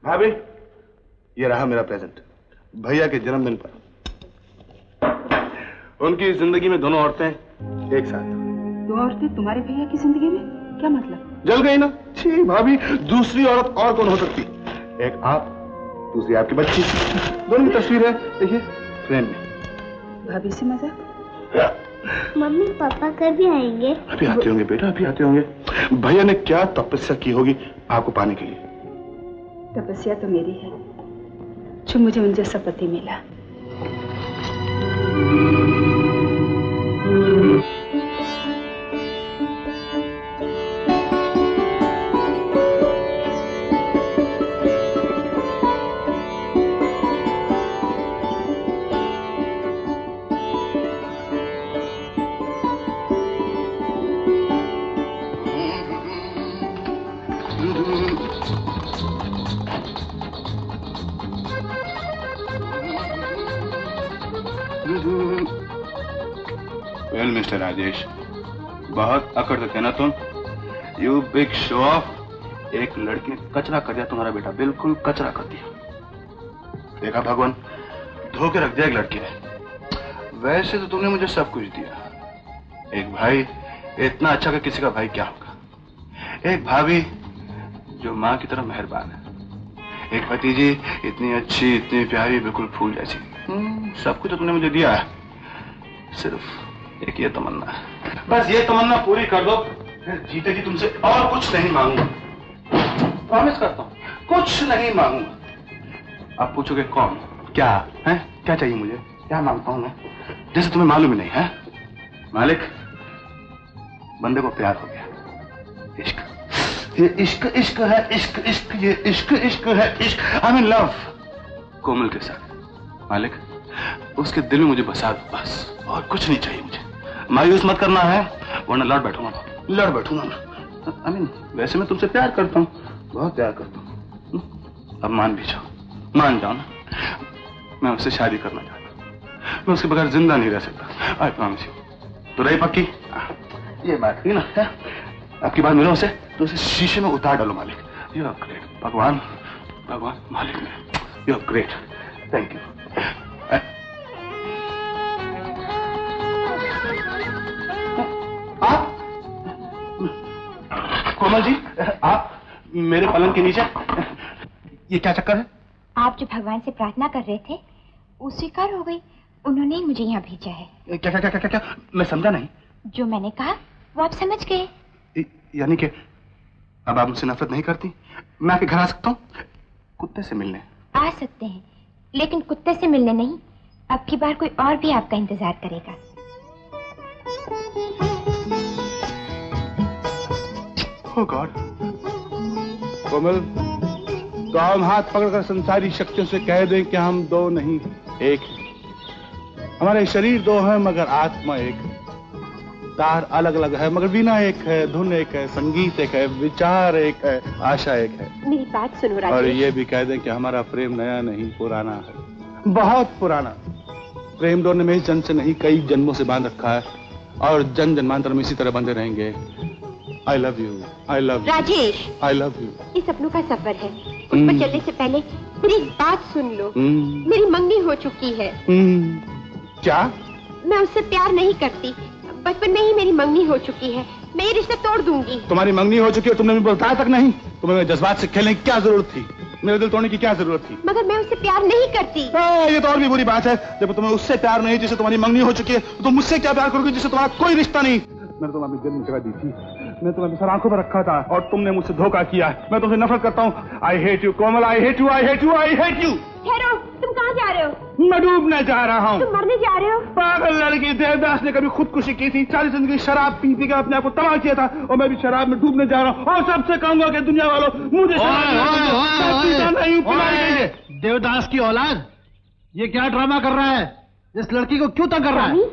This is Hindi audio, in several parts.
भाभी, ये रहा मेरा प्रेजेंट भैया के जन्मदिन पर। उनकी जिंदगी में दोनों औरतें एक साथ। दो औरतें तुम्हारे भैया की जिंदगी में? क्या मतलब? जल गई ना। छी भाभी, दूसरी औरत और कौन हो सकती? एक आप, दूसरी आपकी बच्ची। दोनों की तस्वीर है, देखिए फ्रेम में। भाभी से मजाक? मम्मी पापा कभी आएंगे? अभी आते होंगे बेटा, अभी आते होंगे। भैया ने क्या तपस्या की होगी आपको पाने के लिए। तपस्या तो मेरी है जो मुझे उन जैसा पति मिला। वेल मिस्टर राजेश, बहुत अकड़ थे ना तुम। You big show off. एक लड़की ने कचरा कर दिया तुम्हारा बेटा, बिल्कुल कचरा कर दिया। देखा भगवान, धोखे रख दिया एक लड़की ने। वैसे तो तुमने मुझे सब कुछ दिया। एक भाई इतना अच्छा कि किसी का भाई क्या होगा। एक भाभी जो माँ की तरह मेहरबान है। एक भतीजी इतनी अच्छी, इतनी प्यारी, बिल्कुल फूल जैसी। सब कुछ तो तुमने मुझे दिया है। सिर्फ एक ये तमन्ना है, बस ये तमन्ना पूरी कर दो, फिर जीते जी तुमसे और कुछ नहीं मांगूंगा। प्रॉमिस करता हूँ, कुछ नहीं मांगूंगा। आप पूछोगे कौन, क्या है, क्या चाहिए मुझे, क्या मांगता हूं मैं, जैसे तुम्हें मालूम ही नहीं है। मालिक, बंदे को प्यार हो गया। इश्क, ये इश्क इश्क है, इश्क इश्क, ये इश्क इश्क है, इश्क। आई एम इन लव कोमल के साथ। मालिक, उसके दिल में मुझे बसा दो बस, और कुछ नहीं चाहिए मुझे। मायूस मत करना है, वरना लड़ बैठूंगा मैं। आई मीन, वैसे मैं तुमसे प्यार करता हूँ, बहुत प्यार करता हूँ। अब मान भी जाओ, मान जाओ ना। मैं उससे शादी करना चाहता हूँ। मैं उसके बगैर जिंदा नहीं रह सकता। I promise you. तो रही पक्की? ये बात थी ना। आपकी बात मिलो उसे तो उसे शीशे में उतार डालो। मालिक, यू आर ग्रेट। भगवान, भगवान, मालिक में, you are great. Thank you. आप कोमल जी, आप मेरे पलंग के नीचे, ये क्या चक्कर है? आप जो भगवान से प्रार्थना कर रहे थे वो स्वीकार हो गई। उन्होंने ही मुझे यहाँ भेजा है। क्या क्या क्या क्या क्या? मैं समझा नहीं। जो मैंने कहा वो आप समझ गए। यानी कि अब आप मुझसे नफरत नहीं करती? मैं आपके घर आ सकता हूँ कुत्ते से मिलने? आ सकते हैं, लेकिन कुत्ते से मिलने नहीं। अब की बार कोई और भी आपका इंतजार करेगा। Oh God। कोमल, तो हम हाथ पकड़कर संसारी शक्तियों से कह दें कि हम दो नहीं एक हैं। हमारे शरीर दो हैं मगर आत्मा एक है। तार अलग अलग है मगर वीणा एक है, धुन एक है, संगीत एक है, विचार एक है, आशा एक है। मेरी बात सुनो राजेश। और ये भी कह दें कि हमारा प्रेम नया नहीं, पुराना है, बहुत पुराना। प्रेम डोर ने मेरी जन्म से नहीं, कई जन्मों से बांध रखा है और जन जन्मांतर में इसी तरह बंधे रहेंगे। I love you, I love you, Rajesh, I love you। ये सपनों का सफर है, उस पर चलने से पहले मेरी बात सुन लो। मेरी मंगनी हो चुकी है। क्या? मैं उससे प्यार नहीं करती। बचपन में ही मेरी मंगनी हो चुकी है। मैं ये रिश्ता तोड़ दूंगी। तुम्हारी मंगनी हो चुकी है, तुमने मुझे बताया तक नहीं। तुम्हें मेरे जज्बात से खेलने की क्या जरूरत थी? मेरे दिल तोड़ने की क्या जरूरत थी? मगर मैं उससे प्यार नहीं करती। ये तो और भी बुरी बात है। जब तुम्हें उससे प्यार नहीं जिससे तुम्हारी मंगनी हो चुकी है, तो तुम मुझसे क्या प्यार करोगे जिससे तुम्हारा कोई रिश्ता नहीं? मैंने तुम्हें अपनी जन्म जगह दी थी, मैं तुम्हें सर आंखों पर रखा था और तुमने मुझसे धोखा किया। मैं तुमसे नफरत करता हूँ। I hate you Komal, I hate you, I hate you, I hate you. ठहरो, तुम कहाँ जा रहे हो? मैं डूबने जा रहा हूँ। तुम मरने जा रहे हो? पागल लड़की, देवदास ने कभी खुदकुशी की थी, 40 जिंदगी शराब पी पी के अपने आप को तबाह किया था, और मैं भी शराब में डूबने जा रहा हूँ। और सबसे कहूंगा कि दुनिया वालों, मुझे देवदास की औलाद, ये क्या ड्रामा कर रहा है? इस लड़की को क्यों तंग कर रहा है?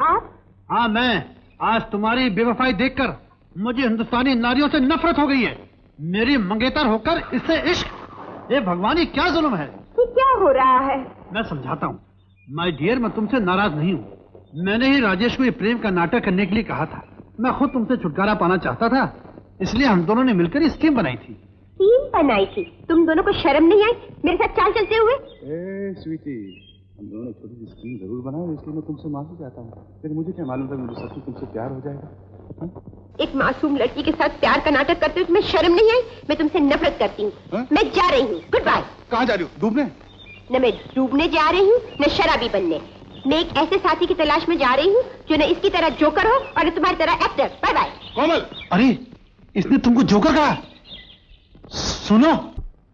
आप? हाँ मैं। आज तुम्हारी बेवफाई देखकर मुझे हिंदुस्तानी नारियों से नफरत हो गई है। मेरी मंगेतर होकर इससे इश्क, ये भगवान ही क्या जुल्म है। ये क्या हो रहा है? मैं समझाता हूँ। माय डियर, मैं तुमसे नाराज नहीं हूँ। मैंने ही राजेश को ये प्रेम का नाटक करने के लिए कहा था। मैं खुद तुमसे छुटकारा पाना चाहता था, इसलिए हम दोनों ने मिलकर स्कीम बनाई थी। सीन बनाई थी। तुम दोनों को शर्म नहीं आई मेरे साथ चाल चलते हुए? स्वीटी, हम दोनों ने छोटी सी स्कीम जरूर बनाई, इसलिए मैं तुमसे माफी चाहता हूँ, लेकिन मुझे क्या मालूम था मुझे सच में तुमसे प्यार हो जाएगा। एक मासूम लड़की के साथ प्यार का नाटक करते हुए तुम्हें शर्म नहीं आई? मैं तुमसे नफरत करती हूँ। मैं जा रही हूँ, गुड बाय। कहाँ जा रही हो? डूबने? न मैं डूबने जा रही हूँ न शराबी बनने। मैं एक ऐसे साथी की तलाश में जा रही हूँ जो न इसकी तरह जोकर हो और न तुम्हारी तरह एक्टर। Bye bye. कोमल, अरे इसने तुमको जोकर कहा? सुनो,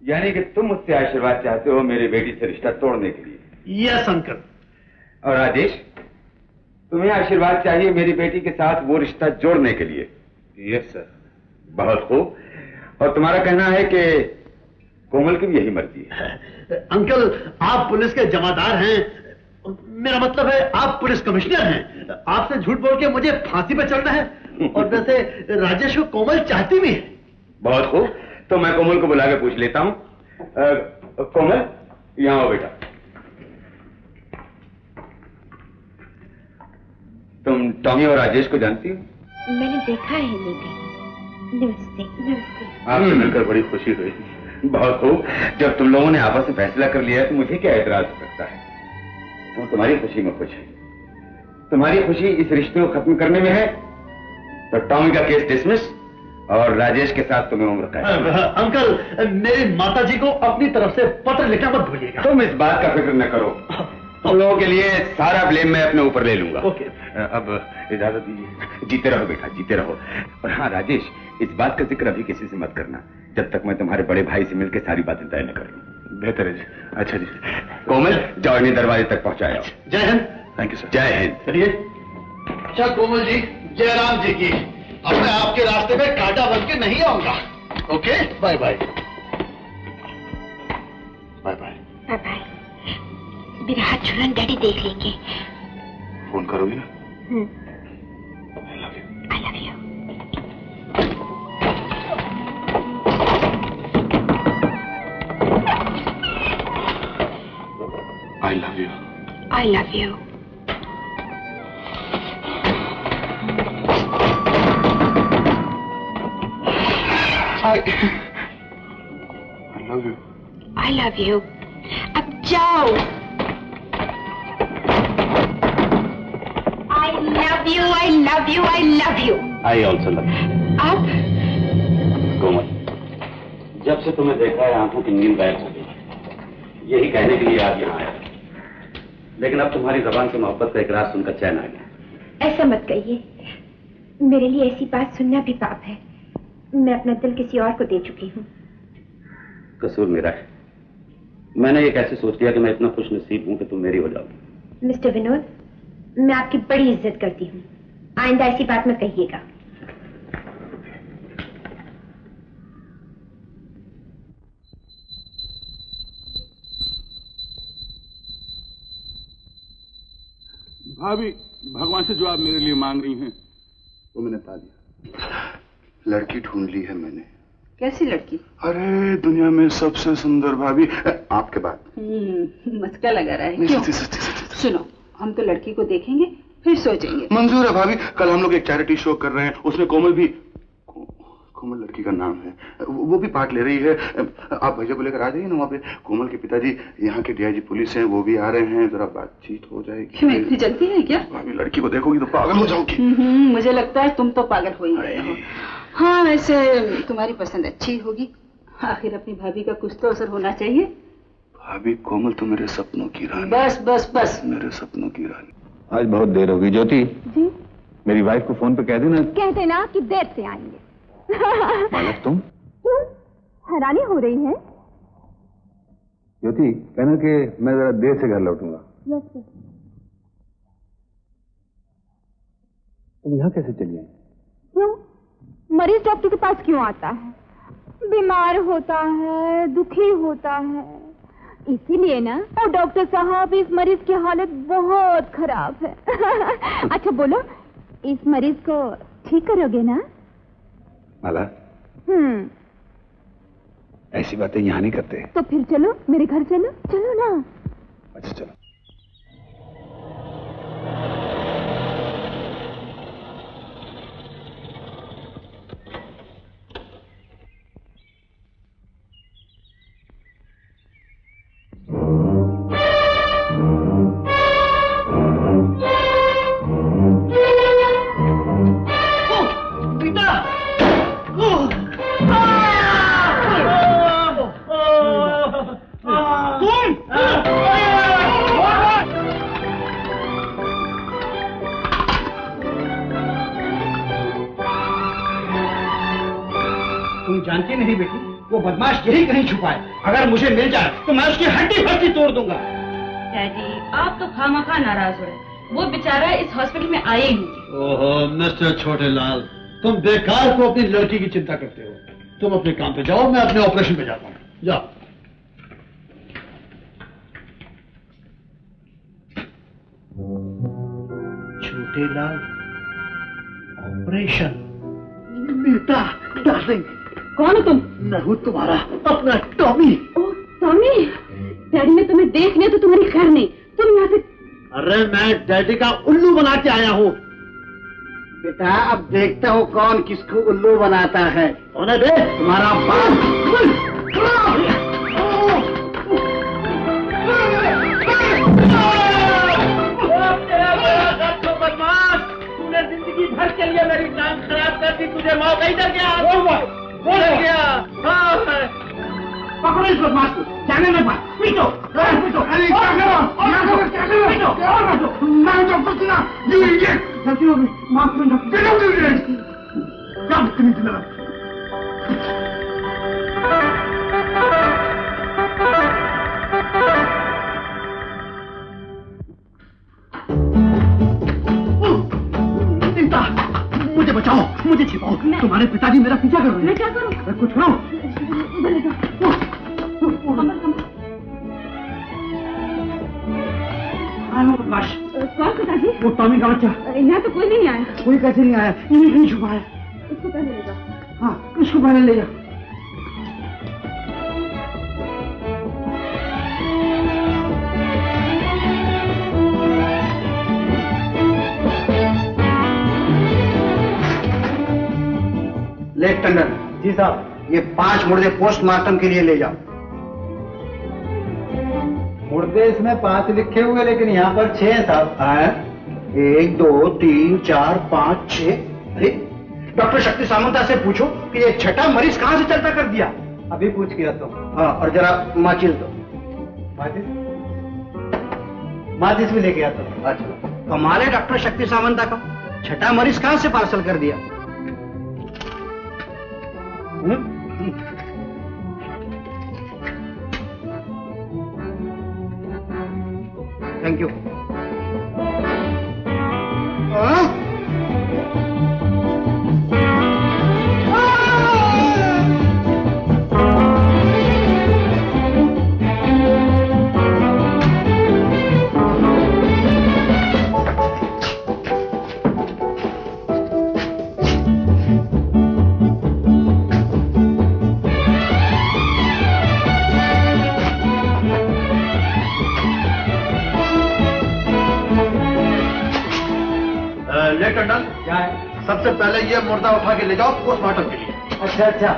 यानी कि तुम मुझसे आशीर्वाद चाहते हो मेरी बेटी से रिश्ता तोड़ने के लिए? Yes uncle. और राजेश, तुम्हें आशीर्वाद चाहिए मेरी बेटी के साथ वो रिश्ता जोड़ने के लिए? Yes sir. बहुत खूब। और तुम्हारा कहना है कि कोमल की भी यही मर्जी है? अंकल, आप पुलिस के जमादार हैं, मेरा मतलब है आप पुलिस कमिश्नर हैं। आपसे झूठ बोल के मुझे फांसी पे चलना है। और वैसे राजेश को कोमल चाहती भी है। बहुत खूब, तो मैं कोमल को बुला के पूछ लेता हूँ। कोमल, यहाँ आओ बेटा। तुम टॉमी और राजेश को जानती हो? मैंने देखा है नीति। नमस्ते। नमस्ते। आपसे मिलकर बड़ी खुशी हुई। बहुत खूब, जब तुम लोगों ने आपस में फैसला कर लिया है तो मुझे क्या एतराज हो सकता है? तो तुम्हारी खुशी में खुश है। तुम्हारी खुशी इस रिश्ते को खत्म करने में है तो टॉमी का केस डिसमिस और राजेश के साथ तुम्हें उम्र कैद। अंकल, मेरी माताजी को अपनी तरफ से पत्र लिखना मत भूलिएगा। तुम इस बात का फिक्र न करो, तुम लोगों के लिए सारा ब्लेम मैं अपने ऊपर ले लूंगा। ओके। अब इजाजत दीजिए। जीते रहो बेटा, जीते रहो। और हाँ राजेश, इस बात का जिक्र अभी किसी से मत करना जब तक मैं तुम्हारे बड़े भाई से मिलकर सारी बातें तय न कर लूं। बेहतर है जी। अच्छा जी। कोमल, जाओ इन्हें दरवाजे तक पहुंचाया। जय हिंद। Thank you sir. जय हिंद। चलिए। अच्छा कोमल जी, जयराम जी की, अब मैं आपके रास्ते में कांटा बन के नहीं आऊंगा। Okay, bye bye. Bye bye. Bye bye. मेरा हाथ छुड़न डैडी देख लेंगे। फोन करोगी ना? I love you. I love you. I love you. I love you. I love you. अब जाओ। I love you. I love you. I love you. I also love you. अब कोमल, जब से तुम्हें देखा है आंखों की नींद गायब हो गई। यही कहने के लिए आज यहाँ आया, लेकिन अब तुम्हारी जबान से मोहब्बत का इकरार सुनकर चैन आ गया। ऐसा मत कहिए, मेरे लिए ऐसी बात सुनना भी पाप है। मैं अपना दिल किसी और को दे चुकी हूँ। कसूर मेरा है। मैंने ये कैसे सोच लिया कि मैं इतना खुश नसीब हूँ कि तुम मेरी हो जाओगी। मिस्टर विनोद, मैं आपकी बड़ी इज्जत करती हूँ, आइंदा ऐसी बात मत कहिएगा। भाभी, भगवान से जो आप मेरे लिए मांग रही हैं वो मैंने पा दिया। लड़की ढूंढ ली है मैंने। कैसी लड़की? अरे दुनिया में सबसे सुंदर भाभी आपके बाद। मस्का लगा रहा है। क्यों? सच्ची। सुनो, हम तो लड़की को देखेंगे फिर सोचेंगे। मंजूर है भाभी। कल हम लोग एक चैरिटी शो कर रहे हैं, उसमें कोमल भी, कोमल लड़की का नाम है, वो भी पार्ट ले रही है। आप भैया को लेकर आ जाइए ना वहाँ पे। कोमल के पिताजी यहाँ के डीआईजी पुलिस हैं, वो भी आ रहे हैं, जरा बातचीत हो जाएगी। क्यों, इतनी जल्दी है क्या? भाभी लड़की को देखोगी तो पागल हो जाओगी। मुझे लगता है तुम तो पागल हो ही गए हो। हाँ, वैसे तुम्हारी पसंद अच्छी होगी, आखिर अपनी भाभी का कुछ तो असर होना चाहिए। भाभी, कोमल तो मेरे सपनों की रानी। बस बस बस, मेरे सपनों की रानी। आज बहुत देर हो गई। ज्योति जी? मेरी वाइफ को फोन पे कह देना। कह देना कि देर से आएंगे। मालक तुम? क्यों हैरानी हो रही है? ज्योति, कहना कि मैं जरा देर से घर लौटूंगा। Yes sir. तुम यहाँ कैसे चली आई? क्यों? मरीज डॉक्टर के पास क्यों आता है? बीमार होता है, दुखी होता है, इसीलिए ना। और डॉक्टर साहब, इस मरीज की हालत बहुत खराब है। अच्छा बोलो, इस मरीज को ठीक करोगे ना? माला, ऐसी बातें यहाँ नहीं करते। तो फिर चलो मेरे घर, चलो चलो ना। अच्छा चलो। जानती नहीं बेटी, वो बदमाश यही कहीं छुपा है। अगर मुझे मिल जाए तो मैं उसकी हड्डी भड्डी तोड़ दूंगा। डैडी, आप तो खामखा नाराज हो रहे हैं। वो बेचारा इस हॉस्पिटल में आए ही नहीं। ओहो मिस्टर छोटे लाल, तुम बेकार को अपनी लड़की की चिंता करते हो। तुम अपने काम पे जाओ, मैं अपने ऑपरेशन पे जाता हूँ। जाओ। छोटे लाल, ऑपरेशन। बेटा, डार्लिंग। कौन हो तुम? मैं हूँ तुम्हारा अपना टॉमी। ओह टॉमी, डैडी ने तुम्हें देख लिया तो तुम्हारी खैर नहीं। तुम यहाँ से? अरे मैं डैडी का उल्लू बना के आया हूँ। बेटा अब देखता हूँ कौन किसको उल्लू बनाता है। कौन है बे? तुम्हारा बाप। बदमाश, तूने जिंदगी भर के लिए मेरी जान खराब कर दी। तुझे मौका ही दे गया। पकड़ो इस बदमाश को, जाने में बात। पीटो, पीटो। अरे क्या करो? क्या करो? पीटो। मैं डॉक्टर सुना। ये गलती हो गई, माफ कर दो। क्या बदतमीजी लगा? मुझे बचाओ, मुझे छिपाओ। तुम्हारे पिताजी मेरा पीछा कर रहे हैं। मैं क्या करूं? कुछ करो। कौन पिताजी? वो टॉमी का बच्चा। यहाँ तो कोई नहीं आया। कोई कैसे नहीं आया? यही कहीं छुपा है। इसको पहले ले जाओ। हाँ, इसको पहले ले जाओ। लेट टंडन। जी साहब। ये 5 मुर्दे पोस्टमार्टम के लिए ले जाओ। मुर्दे इसमें 5 लिखे हुए, लेकिन यहाँ पर 6 साहब। 1 2 3 4 5 6। अरे डॉक्टर शक्ति सामंता से पूछो कि ये छठा मरीज कहाँ से चलता कर दिया। अभी पूछ किया तो। हाँ, और जरा माचिस दो। माचिस भी लेके आता हूँ। अच्छा, कमाल है डॉक्टर शक्ति सामंता का। छठा मरीज कहाँ से पार्सल कर दिया? Thank you. क्या है? सबसे पहले ये मुर्दा उठा के ले जाओ पोस्टमार्टम के लिए। अच्छा अच्छा,